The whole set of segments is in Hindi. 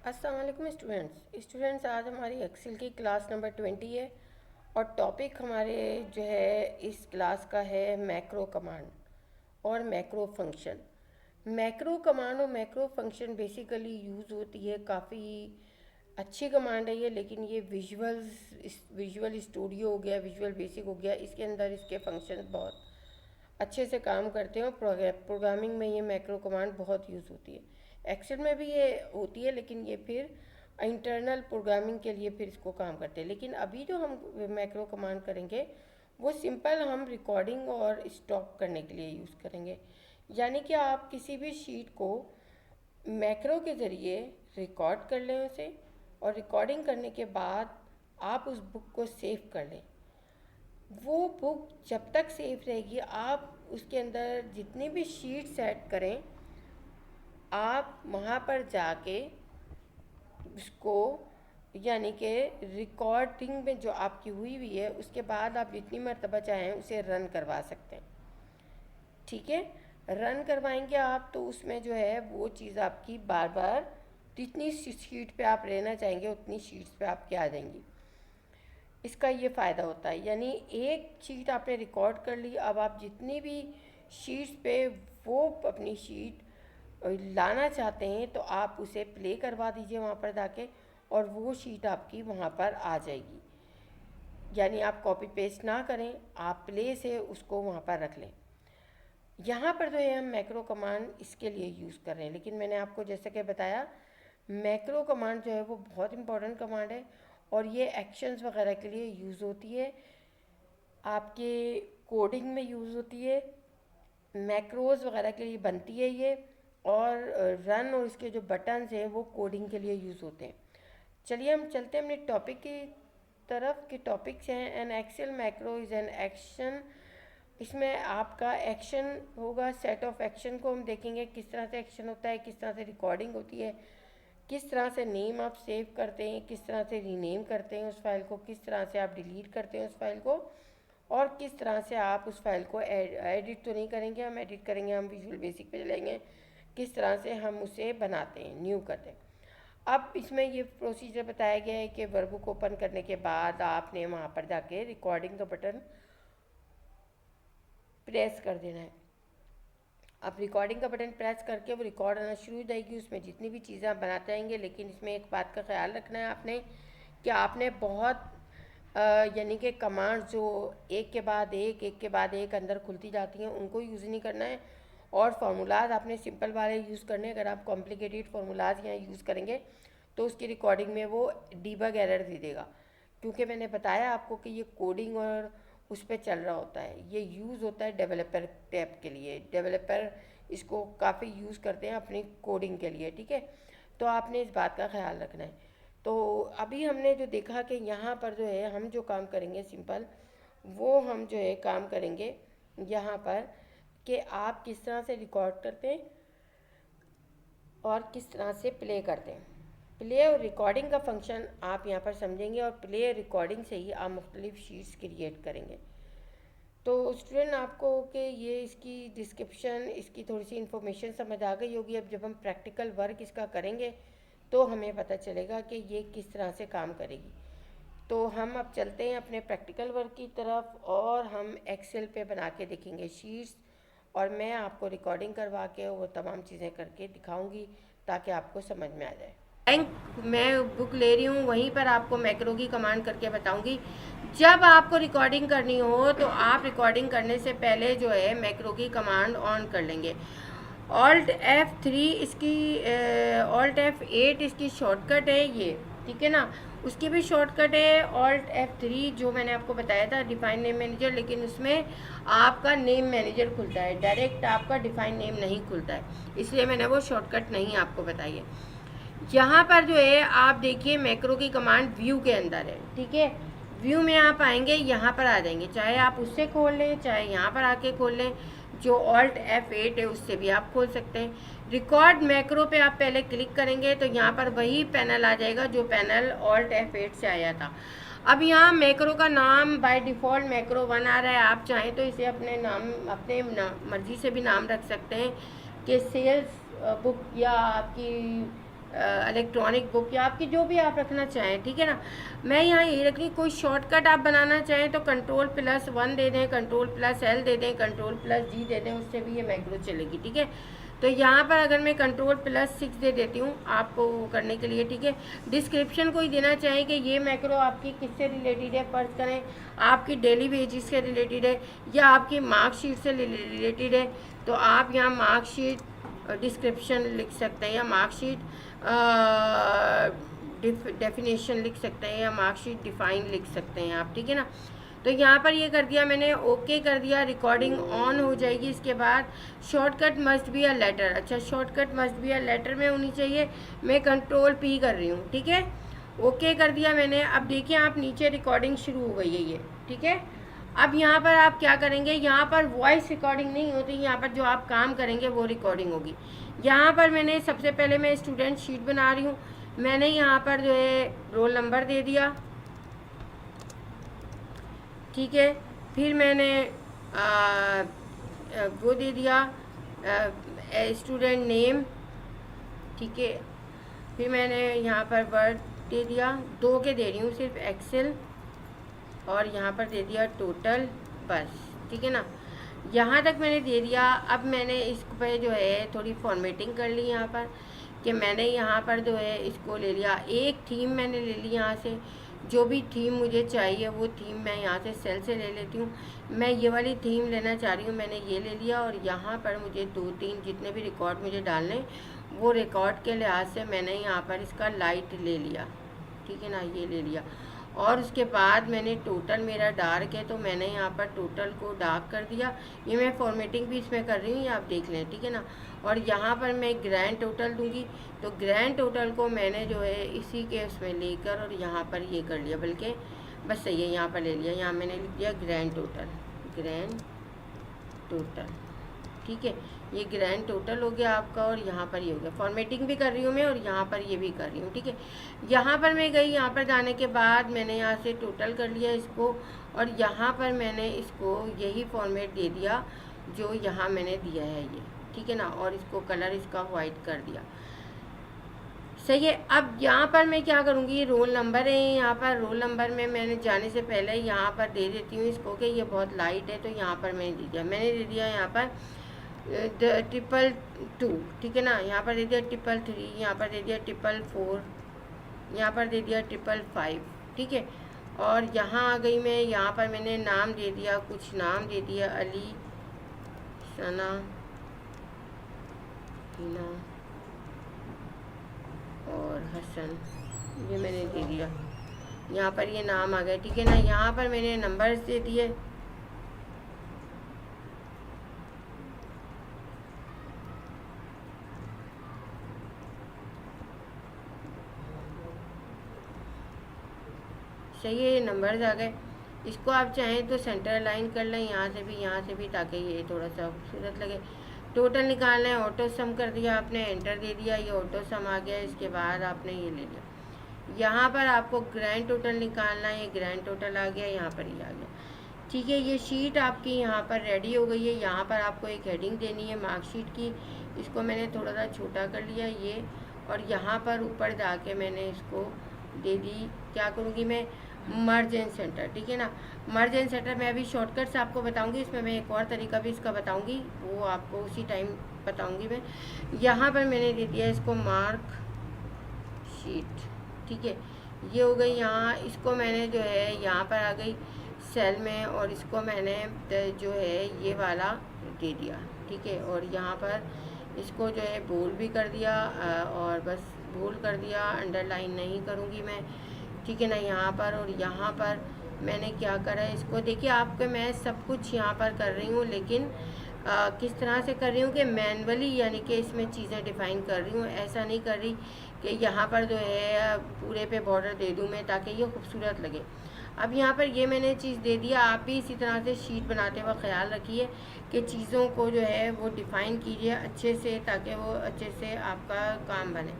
अस्सलाम वालेकुम स्टूडेंट्स, आज हमारी एक्सेल की क्लास नंबर 20 है और टॉपिक हमारे जो है इस क्लास का है मैक्रो कमांड और मैक्रो फंक्शन। मैक्रो कमांड और मैक्रो फंक्शन बेसिकली यूज़ होती है, काफ़ी अच्छी कमांड है ये, लेकिन ये विजुअल स्टूडियो हो गया, विजुअल बेसिक हो गया, इसके अंदर इसके फंक्शन बहुत अच्छे से काम करते हैं और प्रोग्रामिंग में ये मैक्रो कमांड बहुत यूज़ होती है। एक्सेल में भी ये होती है, लेकिन ये फिर इंटरनल प्रोग्रामिंग के लिए फिर इसको काम करते हैं। लेकिन अभी जो हम मैक्रो कमांड करेंगे वो सिंपल हम रिकॉर्डिंग और स्टॉप करने के लिए यूज़ करेंगे। यानी कि आप किसी भी शीट को मैक्रो के ज़रिए रिकॉर्ड कर लें उसे, और रिकॉर्डिंग करने के बाद आप उस बुक को सेव कर लें। वो बुक जब तक सेफ रहेगी, आप उसके अंदर जितनी भी शीट्स ऐड करें, आप वहाँ पर जाके उसको यानी कि रिकॉर्डिंग में जो आपकी हुई हुई है उसके बाद आप जितनी मर्तबा चाहें उसे रन करवा सकते हैं। ठीक है, रन करवाएंगे आप तो उसमें जो है वो चीज़ आपकी बार बार जितनी शीट पे आप रहना चाहेंगे उतनी शीट्स पे आपकी आ जाएंगी। इसका ये फ़ायदा होता है, यानी एक शीट आपने रिकॉर्ड कर ली, अब आप जितनी भी शीट्स पे वो अपनी शीट लाना चाहते हैं तो आप उसे प्ले करवा दीजिए वहाँ पर जाके, और वो शीट आपकी वहाँ पर आ जाएगी। यानी आप कॉपी पेस्ट ना करें, आप प्ले से उसको वहाँ पर रख लें। यहाँ पर जो है हम मैक्रो कमांड इसके लिए यूज़ कर रहे हैं, लेकिन मैंने आपको जैसे कि बताया मैक्रो कमांड जो है वो बहुत इंपॉर्टेंट कमांड है और ये एक्शंस वगैरह के लिए यूज़ होती है, आपके कोडिंग में यूज़ होती है, मैक्रोज वगैरह के लिए बनती है ये, और रन और इसके जो बटन्स हैं वो कोडिंग के लिए यूज़ होते हैं। चलिए हम चलते हैं अपने टॉपिक की तरफ। के टॉपिक्स हैं an Excel macro is an action. इसमें आपका एक्शन होगा, सेट ऑफ एक्शन को हम देखेंगे किस तरह से एक्शन होता है, किस तरह से रिकॉर्डिंग होती है, किस तरह से नेम आप सेव करते हैं, किस तरह से रीनेम करते हैं उस फाइल को, किस तरह से आप डिलीट करते हैं उस फाइल को, और किस तरह से आप उस फाइल को एडिट तो नहीं करेंगे, हम एडिट करेंगे, हम विजुअल बेसिक पे चलेंगे, किस तरह से हम उसे बनाते हैं, न्यू करते हैं। अब इसमें ये प्रोसीजर बताया गया है कि वर्ब को ओपन करने के बाद आपने वहाँ पर जाके रिकॉर्डिंग का बटन प्रेस कर देना है। आप रिकॉर्डिंग का बटन प्रेस करके वो रिकॉर्ड आना शुरू हो जाएगी, उसमें जितनी भी चीज़ें आप बनाते आएंगे। लेकिन इसमें एक बात का ख्याल रखना है आपने कि आपने बहुत यानी कि कमांड जो एक के बाद एक अंदर खुलती जाती हैं उनको यूज़ नहीं करना है, और फार्मूलाज आपने सिंपल वाले यूज़ करने हैं। अगर आप कॉम्प्लिकेटेड फार्मूलाज यहाँ यूज़ करेंगे तो उसकी रिकॉर्डिंग में वो डीबग एरर दे देगा, क्योंकि मैंने बताया आपको कि ये कोडिंग और उस पर चल रहा होता है। ये यूज़ होता है डेवलपर टैब के लिए, डेवलपर इसको काफ़ी यूज़ करते हैं अपनी कोडिंग के लिए। ठीक है, तो आपने इस बात का ख्याल रखना है। तो अभी हमने जो देखा कि यहाँ पर जो है हम जो काम करेंगे सिंपल, वो हम जो है काम करेंगे यहाँ पर कि आप किस तरह से रिकॉर्ड करते हैं और किस तरह से प्ले करते हैं। प्ले और रिकॉर्डिंग का फंक्शन आप यहाँ पर समझेंगे, और प्ले और रिकॉर्डिंग से ही आप मुख्तलिफ शीट्स क्रिएट करेंगे। तो स्टूडेंट आपको कि ये इसकी डिस्क्रिप्शन, इसकी थोड़ी सी इन्फॉर्मेशन समझ आ गई होगी। अब जब हम प्रैक्टिकल वर्क इसका करेंगे तो हमें पता चलेगा कि ये किस तरह से काम करेगी। तो हम अब चलते हैं अपने प्रैक्टिकल वर्क की तरफ, और हम एक्सेल पे बना के देखेंगे शीट्स, और मैं आपको रिकॉर्डिंग करवा के वो तमाम चीज़ें करके दिखाऊंगी ताकि आपको समझ में आ जाए। बैंक मैं बुक ले रही हूँ, वहीं पर आपको मैक्रो की कमांड करके बताऊंगी। जब आपको रिकॉर्डिंग करनी हो तो आप रिकॉर्डिंग करने से पहले जो है मैक्रो की कमांड ऑन कर लेंगे। ऑल्ट F3 इसकी, ऑल्ट F8 इसकी शॉर्टकट है ये, ठीक है ना। उसकी भी शॉर्टकट है ऑल्ट F3 जो मैंने आपको बताया था, डिफाइन नेम मैनेजर, लेकिन उसमें आपका नेम मैनेजर खुलता है, डायरेक्ट आपका डिफाइन नेम नहीं खुलता है, इसलिए मैंने वो शॉर्टकट नहीं आपको बताई है। यहाँ पर जो है आप देखिए मैक्रो की कमांड व्यू के अंदर है। ठीक है, व्यू में आप आएंगे, यहाँ पर आ जाएंगे, चाहे आप उससे खोल लें चाहे यहाँ पर आके खोल लें, जो ऑल्ट F8 है उससे भी आप खोल सकते हैं। रिकॉर्ड मैक्रो पे आप पहले क्लिक करेंगे तो यहाँ पर वही पैनल आ जाएगा जो पैनल ऑल्ट F8 से आया था। अब यहाँ मैक्रो का नाम बाय डिफ़ॉल्ट मैक्रो 1 आ रहा है, आप चाहें तो इसे अपने मर्ज़ी से भी नाम रख सकते हैं कि सेल्स बुक या आपकी इलेक्ट्रॉनिक बुक या आपकी जो भी आप रखना चाहें, ठीक है ना। मैं यहाँ ये रख रही, कोई शॉर्टकट आप बनाना चाहें तो Ctrl+1 दे दें, Ctrl+L दे दें, Ctrl+G दे दें, उससे भी ये मैक्रो चलेगी, ठीक है। तो यहाँ पर अगर मैं Ctrl+6 दे देती हूँ आपको करने के लिए, ठीक है। डिस्क्रिप्शन कोई देना चाहें कि ये मैक्रो आपकी किससे रिलेटेड है, फर्ज करें आपकी डेली वेजेस से रिलेटेड है या आपकी मार्कशीट से रिलेटेड है, तो आप यहाँ मार्कशीट डिस्क्रिप्शन लिख सकते हैं या मार्कशीट डेफिनेशन लिख सकते हैं या मार्कशीट डिफाइन लिख सकते हैं आप, ठीक है ना। तो यहाँ पर ये कर दिया मैंने, ओके कर दिया, रिकॉर्डिंग ऑन हो जाएगी। इसके बाद shortcut must be a letter, अच्छा shortcut must be a letter में होनी चाहिए, मैं Ctrl+P कर रही हूँ, ठीक है। ओके कर दिया मैंने। अब देखिए आप नीचे रिकॉर्डिंग शुरू हो गई है ये, ठीक है। अब यहाँ पर आप क्या करेंगे, यहाँ पर वॉइस रिकॉर्डिंग नहीं होती, यहाँ पर जो आप काम करेंगे वो रिकॉर्डिंग होगी। यहाँ पर मैंने सबसे पहले मैं स्टूडेंट शीट बना रही हूँ, मैंने यहाँ पर जो है रोल नंबर दे दिया, ठीक है। फिर मैंने वो दे दिया स्टूडेंट नेम, ठीक है। फिर मैंने यहाँ पर वर्ड दे दिया, 2 के दे रही हूँ सिर्फ, एक्सेल, और यहाँ पर दे दिया टोटल, बस, ठीक है ना। यहाँ तक मैंने दे दिया। अब मैंने इस पे जो है थोड़ी फॉर्मेटिंग कर ली यहाँ पर, कि मैंने यहाँ पर जो है इसको ले लिया, एक थीम मैंने ले ली यहाँ से, जो भी थीम मुझे चाहिए वो थीम मैं यहाँ से सेल से ले लेती हूँ। मैं ये वाली थीम लेना चाह रही हूँ, मैंने ये ले लिया। और यहाँ पर मुझे 2-3 जितने भी रिकॉर्ड मुझे डालने, वो रिकॉर्ड के लिहाज से मैंने यहाँ पर इसका लाइट ले लिया, ठीक है ना, ये ले लिया। और उसके बाद मैंने टोटल मेरा डार्क है, तो मैंने यहाँ पर टोटल को डार्क कर दिया। ये मैं फॉर्मेटिंग भी इसमें कर रही हूँ, ये आप देख लें, ठीक है ना। और यहाँ पर मैं ग्रैंड टोटल दूंगी, तो ग्रैंड टोटल को मैंने जो है इसी के उसमें लेकर और यहाँ पर ये कर लिया, बल्कि बस सही है, यहाँ पर ले लिया, यहाँ मैंने लिख दिया ग्रैंड टोटल, ग्रैंड टोटल, ठीक है। ये ग्रैंड टोटल हो गया आपका, और यहाँ पर ये हो गया। फॉर्मेटिंग भी कर रही हूँ मैं, और यहाँ पर ये भी कर रही हूँ, ठीक है। यहाँ पर मैं गई, यहाँ पर जाने के बाद मैंने यहाँ से टोटल कर लिया इसको, और यहाँ पर मैंने इसको यही फॉर्मेट दे दिया जो यहाँ मैंने दिया है ये, ठीक है ना। और इसको कलर इसका वाइट कर दिया, सही है। अब यहाँ पर मैं क्या करूँगी, रोल नंबर है, यहाँ पर रोल नंबर में मैंने जाने से पहले यहाँ पर दे देती हूँ इसको कि ये बहुत लाइट है, तो यहाँ पर मैंने दे दिया, यहाँ पर 222, ठीक है ना। यहाँ पर दे दिया 333, यहाँ पर दे दिया 444, यहाँ पर दे दिया 555, ठीक है। और यहाँ आ गई मैं, यहाँ पर मैंने नाम दे दिया, कुछ नाम दे दिया, अली, सना, हिना और हसन, ये मैंने दे दिया। यहाँ पर ये नाम आ गया, ठीक है ना। यहाँ पर मैंने नंबर्स दे दिए, सही है, ये नंबर्स आ गए। इसको आप चाहें तो सेंटर लाइन कर लें, यहाँ से भी, ताकि ये थोड़ा सा खूबसूरत लगे। टोटल निकालना है, ऑटो सम कर दिया आपने, एंटर दे दिया, ये ऑटो सम आ गया। इसके बाद आपने ये ले लिया, यहाँ पर आपको ग्रैंड टोटल निकालना है, ये ग्रैंड टोटल आ गया, यहाँ पर ये आ गया, ठीक है। ये शीट आपकी यहाँ पर रेडी हो गई है। यहाँ पर आपको एक हेडिंग देनी है मार्कशीट की, इसको मैंने थोड़ा सा छोटा कर लिया ये, और यहाँ पर ऊपर जाके मैंने इसको दे दी, क्या करूँगी मैं, मर्ज एंड सेंटर, ठीक है ना। मर्ज एंड सेंटर मैं अभी शॉर्टकट्स आपको बताऊंगी, इसमें मैं एक और तरीका भी इसका बताऊंगी, वो आपको उसी टाइम बताऊंगी मैं। यहाँ पर मैंने दे दिया इसको मार्क शीट, ठीक है, ये हो गई। यहाँ इसको मैंने जो है यहाँ पर आ गई सेल में, और इसको मैंने जो है ये वाला दे दिया, ठीक है। और यहाँ पर इसको जो है बोल्ड भी कर दिया, और बस बोल्ड कर दिया, अंडरलाइन नहीं करूँगी मैं, ठीक है ना। यहाँ पर और यहाँ पर मैंने क्या करा है, इसको देखिए, आपके मैं सब कुछ यहाँ पर कर रही हूँ, लेकिन किस तरह से कर रही हूँ कि मैनुअली, यानी कि इसमें चीज़ें डिफ़ाइन कर रही हूँ, ऐसा नहीं कर रही कि यहाँ पर जो है पूरे पे बॉर्डर दे दूँ मैं, ताकि ये खूबसूरत लगे। अब यहाँ पर ये मैंने चीज़ दे दिया, आप भी इसी तरह से शीट बनाते हुए ख्याल रखिए कि चीज़ों को जो है वो डिफ़ाइन कीजिए अच्छे से, ताकि वो अच्छे से आपका काम बने।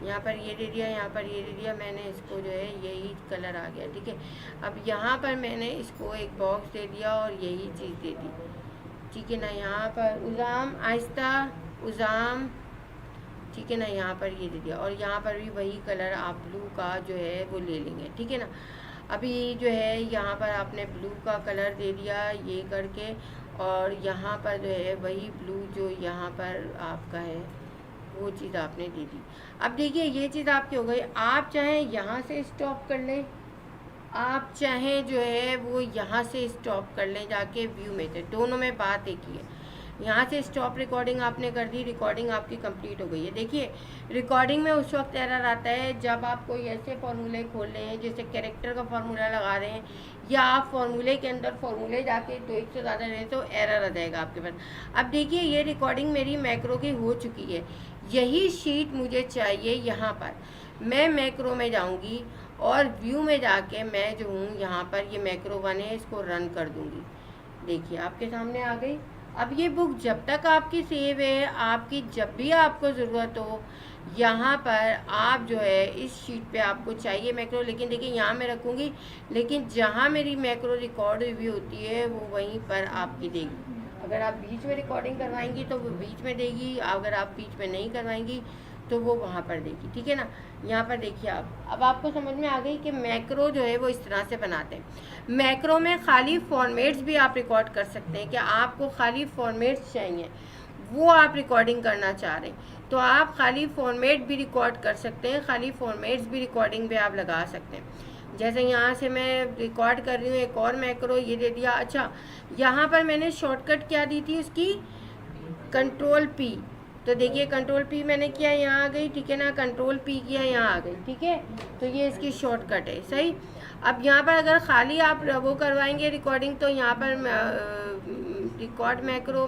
यहाँ पर ये दे दिया, यहाँ पर ये दे दिया, मैंने इसको जो है यही कलर आ गया, ठीक है। अब यहाँ पर मैंने इसको एक बॉक्स दे दिया और यही चीज़ दे दी, ठीक है ना। यहाँ पर उज़ाम, आहिस्ता, उज़ाम, ठीक है ना, यहाँ पर ये दे दिया, और यहाँ पर भी वही कलर आप ब्लू का जो है वो ले लेंगे, ठीक है ना। अभी जो है यहाँ पर आपने ब्लू का कलर दे दिया ये करके, और यहाँ पर जो है वही ब्लू जो यहाँ पर आपका है वो चीज़ आपने दे दी। अब देखिए ये चीज़ आपकी हो गई। आप चाहें यहाँ से स्टॉप कर लें, आप चाहें जो है वो यहाँ से स्टॉप कर लें जाके व्यू में से, दोनों में बात एक ही है। यहाँ से स्टॉप रिकॉर्डिंग आपने कर दी, रिकॉर्डिंग आपकी कंप्लीट हो गई है। देखिए रिकॉर्डिंग में उस वक्त एरर आता है जब आप कोई ऐसे फार्मूले खोल रहे हैं, जैसे कैरेक्टर का फार्मूला लगा रहे हैं, या आप फार्मूले के अंदर फार्मूले जाके तो एक से ज़्यादा रहे तो एरर आ जाएगा आपके पास। अब देखिए ये रिकॉर्डिंग मेरी मैक्रो की हो चुकी है, यही शीट मुझे चाहिए। यहाँ पर मैं मैक्रो में जाऊँगी और व्यू में जाके मैं जो हूँ यहाँ पर ये मैक्रो 1 है, इसको रन कर दूँगी। देखिए आपके सामने आ गई। अब ये बुक जब तक आपकी सेव है, आपकी जब भी आपको ज़रूरत हो यहाँ पर आप जो है इस शीट पे आपको चाहिए मैक्रो, लेकिन देखिए यहाँ मैं रखूँगी, लेकिन जहाँ मेरी मैक्रो रिकॉर्ड हुई होती है वो वहीं पर आपकी देगी। अगर आप बीच में रिकॉर्डिंग करवाएंगी तो वो बीच में देगी, अगर आप बीच में नहीं करवाएंगी तो वो वहाँ पर देगी, ठीक है ना। यहाँ पर देखिए अब आपको समझ में आ गई कि मैक्रो जो है वो इस तरह से बनाते हैं। मैक्रो में खाली फॉर्मेट्स भी आप रिकॉर्ड कर सकते हैं कि आपको खाली फॉर्मेट्स चाहिए, वो आप रिकॉर्डिंग करना चाह रहे हैं तो आप खाली फॉर्मेट भी रिकॉर्ड कर सकते हैं, खाली फॉर्मेट्स भी रिकॉर्डिंग पे आप लगा सकते हैं। जैसे यहाँ से मैं रिकॉर्ड कर रही हूँ एक और मैक्रो, ये दे दिया। अच्छा यहाँ पर मैंने शॉर्टकट क्या दी थी उसकी, कंट्रोल पी, तो देखिए कंट्रोल पी मैंने किया, यहाँ आ गई, ठीक है ना, कंट्रोल पी किया, यहाँ आ गई, ठीक है। तो ये इसकी शॉर्टकट है, सही। अब यहाँ पर अगर खाली आप वो करवाएंगे रिकॉर्डिंग तो यहाँ पर रिकॉर्ड मैक्रो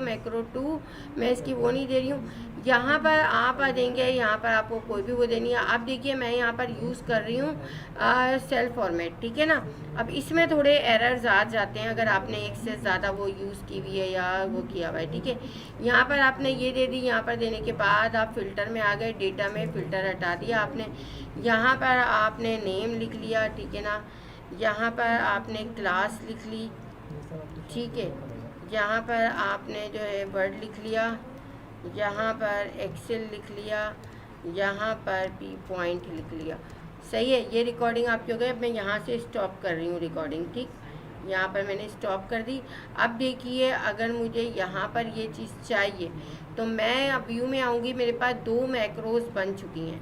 2 मैं इसकी वो नहीं दे रही हूँ। यहाँ पर आप आ जाएंगे, यहाँ पर आपको कोई भी वो देनी है। अब देखिए मैं यहाँ पर यूज़ कर रही हूँ सेल फॉर्मेट, ठीक है ना। अब इसमें थोड़े एरर्स आ जाते हैं अगर आपने एक से ज़्यादा वो यूज़ की हुई है या वो किया हुआ है, ठीक है। यहाँ पर आपने ये दे दी, यहाँ पर देने के बाद आप फिल्टर में आ गए, डेटा में फ़िल्टर हटा दिया आपने। यहाँ पर आपने नेम लिख लिया, ठीक है ना। यहाँ पर आपने क्लास लिख ली, ठीक है। यहाँ पर आपने जो है वर्ड लिख लिया, यहाँ पर एक्सेल लिख लिया, यहाँ पर पी पॉइंट लिख लिया, सही है। ये रिकॉर्डिंग आपकी हो गई। अब मैं यहाँ से स्टॉप कर रही हूँ रिकॉर्डिंग, ठीक। यहाँ पर मैंने स्टॉप कर दी। अब देखिए अगर मुझे यहाँ पर ये चीज़ चाहिए तो मैं अब व्यू में आऊँगी, मेरे पास 2 मैक्रोज बन चुकी हैं,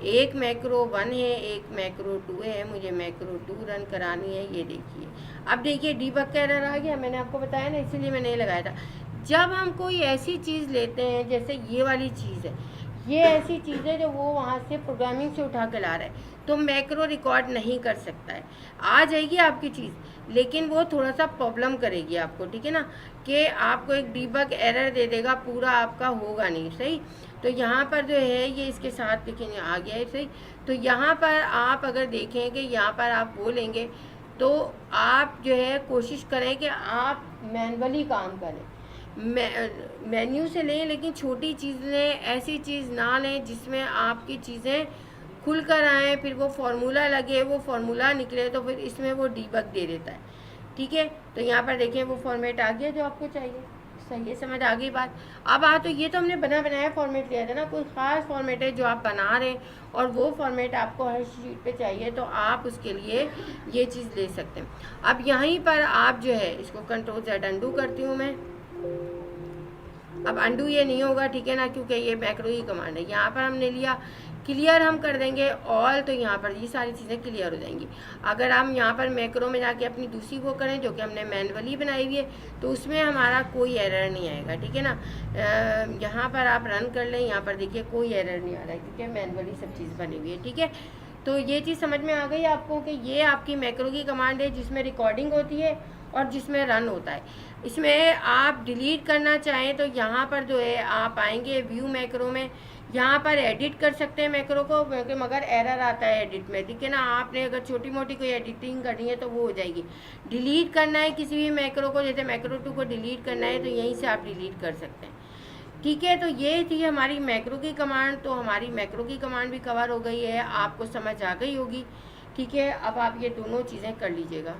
एक मैक्रो 1 है, एक मैक्रो 2 है, मुझे मैक्रो 2 रन करानी है। ये देखिए अब देखिए डीबग का एरर आ गया, मैंने आपको बताया ना, इसीलिए मैंने लगाया था। जब हम कोई ऐसी चीज़ लेते हैं जैसे ये वाली चीज़ है, ये ऐसी चीज़ है जो वो वहाँ से प्रोग्रामिंग से उठा कर ला रहा है, तो मैक्रो रिकॉर्ड नहीं कर सकता है। आ जाएगी आपकी चीज़ लेकिन वो थोड़ा सा प्रॉब्लम करेगी आपको, ठीक है ना, कि आपको एक डीबग एरर दे देगा, पूरा आपका होगा नहीं, सही। तो यहाँ पर जो है ये इसके साथ देखेंगे आ गया है, सही। तो यहाँ पर आप अगर देखें कि यहाँ पर आप बोलेंगे तो आप जो है कोशिश करें कि आप मैनुअली काम करें, मेन्यू से लें, लेकिन छोटी चीज़ लें, ऐसी चीज़ ना लें जिसमें आपकी चीज़ें खुल कर आएँ, फिर वो फार्मूला लगे, वो फार्मूला निकले तो फिर इसमें वो डीबग दे देता है, ठीक है। तो यहाँ पर देखें वो फॉर्मेट आ गया जो आपको चाहिए, सही है, समझ आ गई बात। अब तो ये तो हमने बनाया फॉर्मेट लिया था ना, कोई ख़ास फॉर्मेट है जो आप बना रहे हैं और वो फॉर्मेट आपको हर शीट पे चाहिए तो आप उसके लिए ये चीज़ ले सकते हैं। अब यहीं पर आप जो है इसको कंट्रोल Z अंडू करती हूँ मैं। अब अंडू ये नहीं होगा, ठीक है ना, क्योंकि ये मैक्रो ही कमांड है। यहाँ पर हमने लिया, क्लियर हम कर देंगे ऑल, तो यहाँ पर ये सारी चीज़ें क्लियर हो जाएंगी। अगर हम यहाँ पर मैक्रो में जाके अपनी दूसरी वो करें जो कि हमने मैनुअली बनाई हुई है तो उसमें हमारा कोई एरर नहीं आएगा, ठीक है ना। यहाँ पर आप रन कर लें, यहाँ पर देखिए कोई एरर नहीं आ रहा है क्योंकि मैनुअली सब चीज़ बनी हुई है, ठीक है। तो ये चीज़ समझ में आ गई आपको कि ये आपकी मैक्रो की कमांड है जिसमें रिकॉर्डिंग होती है और जिसमें रन होता है। इसमें आप डिलीट करना चाहें तो यहाँ पर जो है आप आएंगे व्यू मैक्रो में, यहाँ पर एडिट कर सकते हैं मैक्रो को, क्योंकि मगर एरर आता है एडिट में, ठीक है ना। आपने अगर छोटी मोटी कोई एडिटिंग करनी है तो वो हो जाएगी। डिलीट करना है किसी भी मैक्रो को, जैसे मैक्रो 2 को डिलीट करना है तो यहीं से आप डिलीट कर सकते हैं, ठीक है। तो ये थी हमारी मैक्रो की कमांड। तो हमारी मैक्रो की कमांड भी कवर हो गई है, आपको समझ आ गई होगी, ठीक है। अब आप ये दोनों चीज़ें कर लीजिएगा।